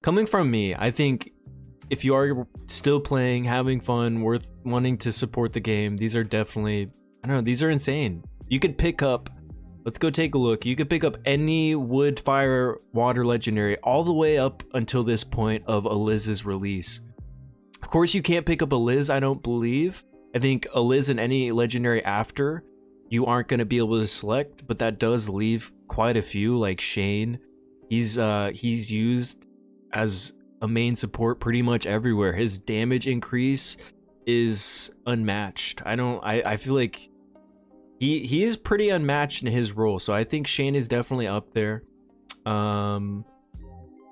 coming from me, I think if you are still playing, having fun, worth wanting to support the game, these are definitely, I don't know, these are insane. You could pick up, let's go take a look. You could pick up any Woodfire water legendary all the way up until this point of Aliz's release. Of course, you can't pick up Aliz, I don't believe. I think Aliz and any legendary after, you aren't going to be able to select, but that does leave quite a few, like Shane. He's used as a main support pretty much everywhere. His damage increase is unmatched. I feel like he is pretty unmatched in his role, so I think Shane is definitely up there. Who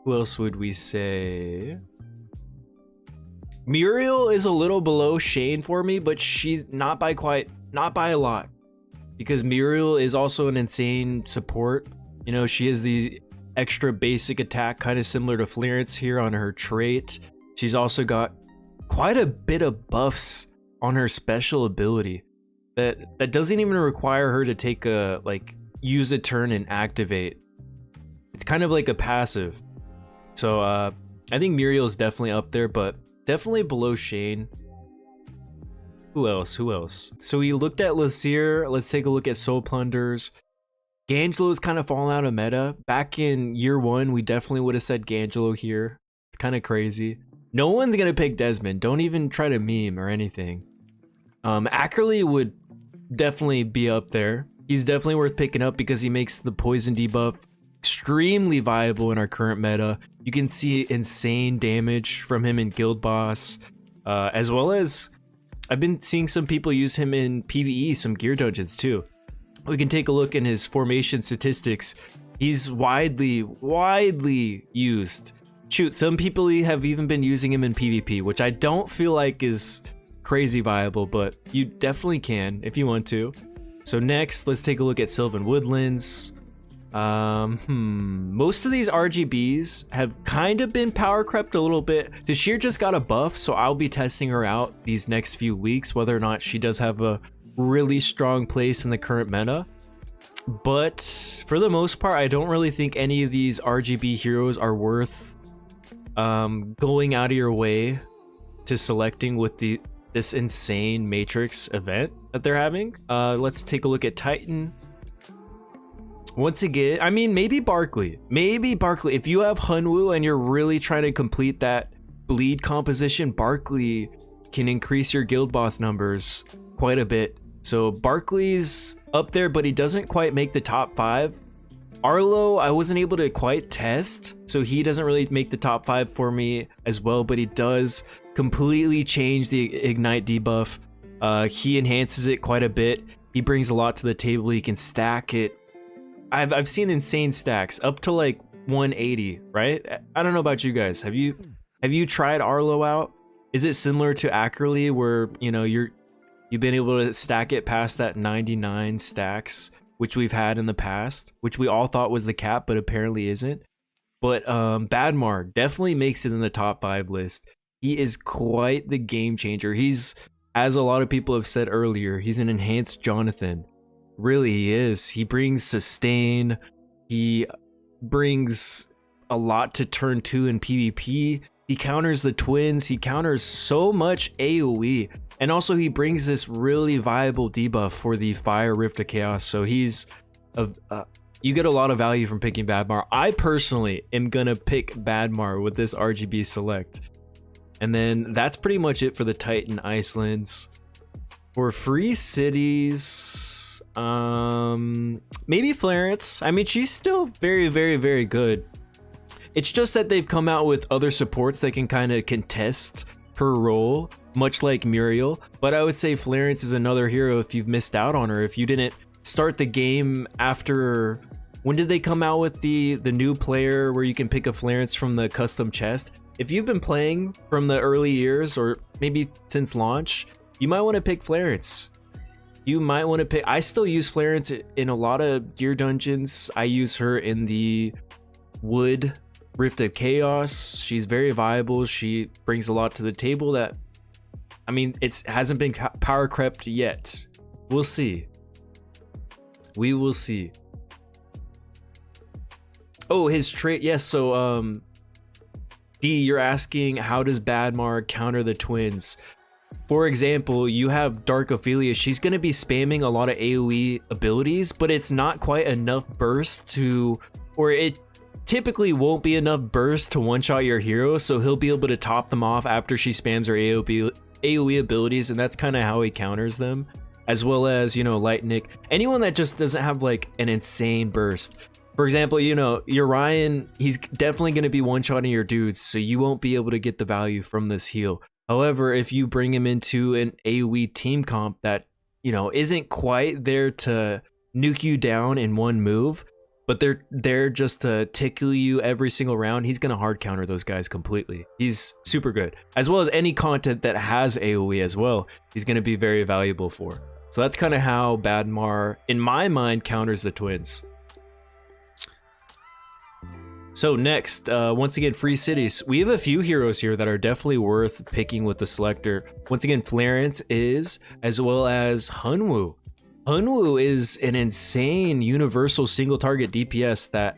else would we say? Muriel is a little below Shane for me, but she's not by a lot, because Muriel is also an insane support. You know, she is the extra basic attack, kind of similar to Florence here on her trait. She's also got quite a bit of buffs on her special ability that doesn't even require her to take a, like, use a turn and activate. It's kind of like a passive. So I think Muriel is definitely up there, but definitely below Shane. Who else? So we looked at Lasir. Let's take a look at Soul Plunders. Gangelo's kind of fallen out of meta. Back in year 1, we definitely would have said Gangelo here. It's kind of crazy. No one's gonna pick Desmond. Don't even try to meme or anything. Ackerley would definitely be up there. He's definitely worth picking up because he makes the poison debuff extremely viable in our current meta. You can see insane damage from him in Guild Boss, as well as I've been seeing some people use him in PvE, some gear dungeons too. We can take a look in his formation statistics. He's widely used. Shoot, some people have even been using him in PvP, which I don't feel like is crazy viable, but you definitely can if you want to. So next, let's take a look at Sylvan Woodlands. Most of these RGBs have kind of been power crept a little bit. Tashir just got a buff, so I'll be testing her out these next few weeks, whether or not she does have a really strong place in the current meta. But for the most part, I don't really think any of these RGB heroes are worth going out of your way to selecting with this insane Matrix event that they're having. Let's take a look at Titan. Once again, I mean, maybe Barkley. If you have Hunwoo and you're really trying to complete that bleed composition, Barkley can increase your guild boss numbers quite a bit. So Barkley's up there, but he doesn't quite make the top 5. Arlo, I wasn't able to quite test, so he doesn't really make the top 5 for me as well, but he does completely change the Ignite debuff. He enhances it quite a bit. He brings a lot to the table. He can stack it. I've seen insane stacks up to like 180, right? I don't know about you guys. Have you tried Arlo out? Is it similar to Ackerley, where you know you've been able to stack it past that 99 stacks, which we've had in the past, which we all thought was the cap, but apparently isn't. But Badmar definitely makes it in the top 5 list. He is quite the game changer. He's, as a lot of people have said earlier, he's an enhanced Jonathan. Really, he is. He brings sustain. He brings a lot to turn 2 in PvP. He counters the twins. He counters so much AoE. And also he brings this really viable debuff for the Fire Rift of Chaos. So he's you get a lot of value from picking Badmar. I personally am gonna pick Badmar with this RGB select. And then that's pretty much it for the Titan Icelands. For free cities, maybe Florence. I mean, she's still very good. It's just that they've come out with other supports that can kind of contest her role, much like Muriel. But I would say Florence is another hero if you've missed out on her, if you didn't start the game after, when did they come out with the new player where you can pick a Florence from the custom chest? If you've been playing from the early years, or maybe since launch, you might want to pick Florence. You might want to pick, I still use Florence in a lot of gear dungeons. I use her in the Wood Rift of Chaos. She's very viable. She brings a lot to the table that, I mean, it hasn't been power crept yet. We'll see. We will see. Oh, his trait. Yes, so D, you're asking how does Badmar counter the twins? For example, you have Dark Ophelia. She's going to be spamming a lot of AoE abilities, but it's not quite enough burst to, or it typically won't be enough burst to one-shot your hero, so he'll be able to top them off after she spams her AoE abilities, and that's kind of how he counters them. As well as, you know, Lightning. Anyone that just doesn't have like an insane burst. For example, you know, your Ryan, he's definitely going to be one-shotting your dudes, so you won't be able to get the value from this heal. However, if you bring him into an AoE team comp that, you know, isn't quite there to nuke you down in one move, but they're there just to tickle you every single round, he's going to hard counter those guys completely. He's super good. As well as any content that has AoE as well, he's going to be very valuable for. So that's kind of how Badmar, in my mind, counters the twins. So next, once again, free cities. We have a few heroes here that are definitely worth picking with the Selector. Once again, Florence is, as well as Hunwoo. Hunwoo is an insane universal single target DPS that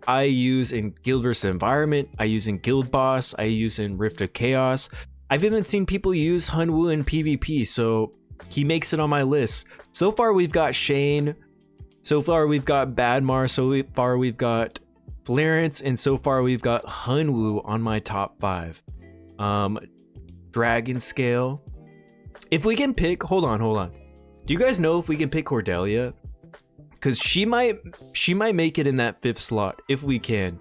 I use in Guild vs Environment, I use in Guild Boss, I use in Rift of Chaos. I've even seen people use Hunwoo in PvP, so he makes it on my list. So far we've got Shane, so far we've got Badmar, so far we've got Florence, and so far we've got Hunwoo on my top 5. Dragon Scale. If we can pick, hold on. Do you guys know if we can pick Cordelia? Because she might make it in that 5th slot if we can.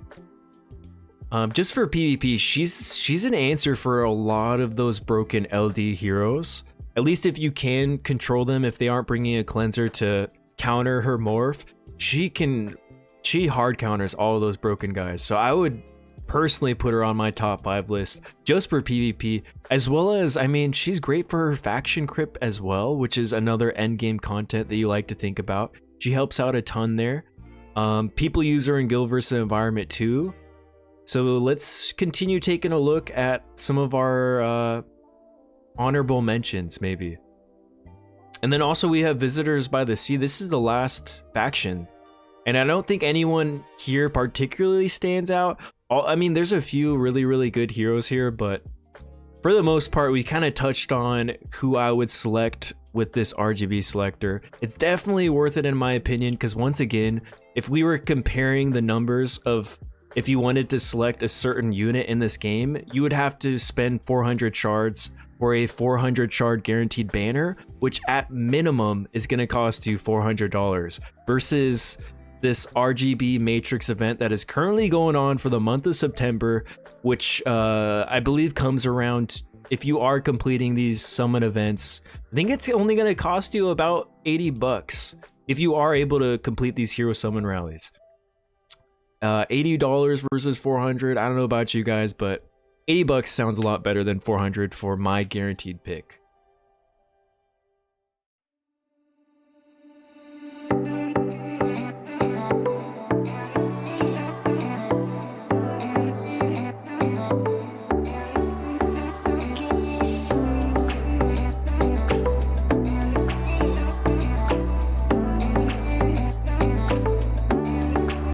Just for PvP, she's an answer for a lot of those broken LD heroes. At least if you can control them, if they aren't bringing a cleanser to counter her morph, she hard counters all of those broken guys. So I would personally put her on my top 5 list just for PvP, as well as, I mean, she's great for her faction crypt as well, which is another end game content that you like to think about. She helps out a ton there. People use her in Guild vs Environment too. So let's continue taking a look at some of our honorable mentions maybe. And then also we have Visitors by the Sea. This is the last faction. And I don't think anyone here particularly stands out. I mean, there's a few really good heroes here, but for the most part, we kind of touched on who I would select with this RGB selector. It's definitely worth it in my opinion, because once again, if we were comparing the numbers of if you wanted to select a certain unit in this game, you would have to spend 400 shards for a 400 shard guaranteed banner, which at minimum is going to cost you $400 versus this RGB Matrix event that is currently going on for the month of September, which I believe comes around, if you are completing these summon events, I think it's only going to cost you about 80 bucks if you are able to complete these hero summon rallies. $80 versus 400. I don't know about you guys, but 80 bucks sounds a lot better than 400 for my guaranteed pick.